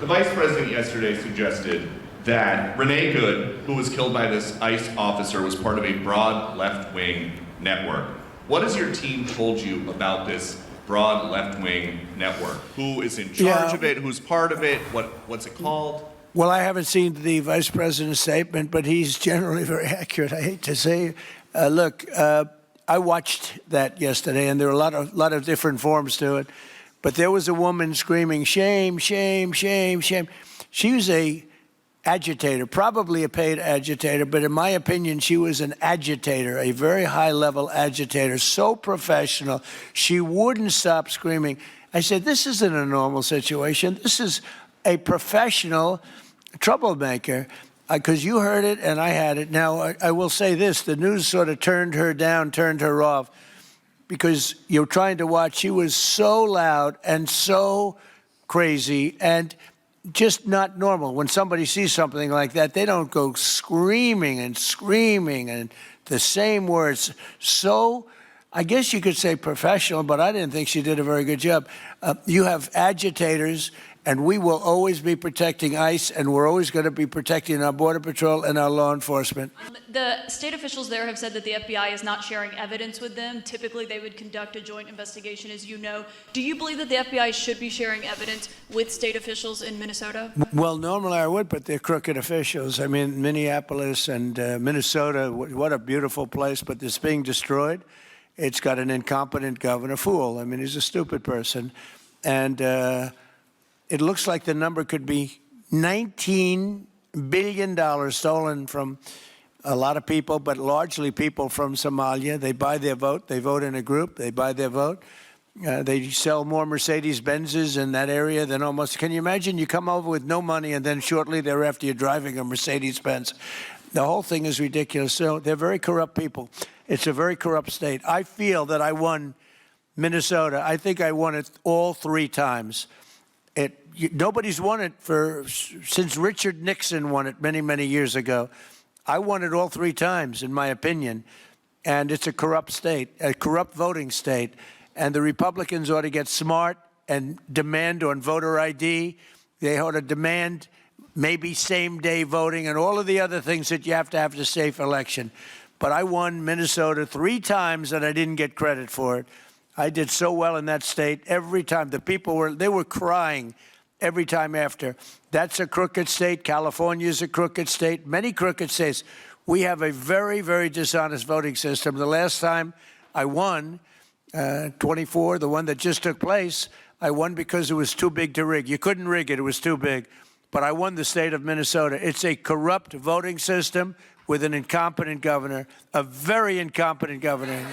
The Vice President yesterday suggested that Renee Good, who was killed by this ICE officer, was part of a broad left-wing network. What has your team told you about this broad left-wing network? Who is in charge of it? Who's part of it? What's it called? Well, I haven't seen the Vice President's statement, but he's generally very accurate. I hate to say. Look, I watched that yesterday, and there were a lot of different forms to it. But there was a woman screaming, "Shame, shame, shame, shame." She was a agitator, probably a paid agitator, but in my opinion, she was an agitator, a very high-level agitator, so professional. She wouldn't stop screaming. I said, this isn't a normal situation. This is a professional troublemaker, because you heard it and I had it. Now, I will say this, the news sort of turned her down, turned her off, because you're trying to watch. She was so loud and so crazy and just not normal. When somebody sees something like that, they don't go screaming and the same words. So I guess you could say professional, but I didn't think she did a very good job. You have agitators, and we will always be protecting ICE, and we're always going to be protecting our Border Patrol and our law enforcement. The state officials there have said that the FBI is not sharing evidence with them. Typically, they would conduct a joint investigation, as you know. Do you believe that the FBI should be sharing evidence with state officials in Minnesota? Well, normally I would, but they're crooked officials. I mean, Minneapolis and Minnesota, what a beautiful place, but it's being destroyed. It's got an incompetent governor, fool. I mean, he's a stupid person. And it looks like the number could be $19 billion stolen from a lot of people, but largely people from Somalia. They buy their vote. They vote in a group. They buy their vote. They sell more Mercedes-Benzes in that area than almost. Can you imagine? You come over with no money, and then shortly thereafter you're driving a Mercedes-Benz. The whole thing is ridiculous. So they're very corrupt people. It's a very corrupt state. I feel that I won Minnesota. I think I won it all 3 times. Nobody's won it since Richard Nixon won it many, many years ago. I won it all 3 times, in my opinion. And it's a corrupt state, a corrupt voting state. And the Republicans ought to get smart and demand on voter ID. They ought to demand maybe same-day voting and all of the other things that you have to have safe election. But I won Minnesota 3 times, and I didn't get credit for it. I did so well in that state every time. The people were crying every time after. That's a crooked state. California is a crooked state. Many crooked states. We have a very, very dishonest voting system. The last time I won, 24, the one that just took place, I won because it was too big to rig. You couldn't rig it. It was too big. But I won the state of Minnesota. It's a corrupt voting system with an incompetent governor, a very incompetent governor.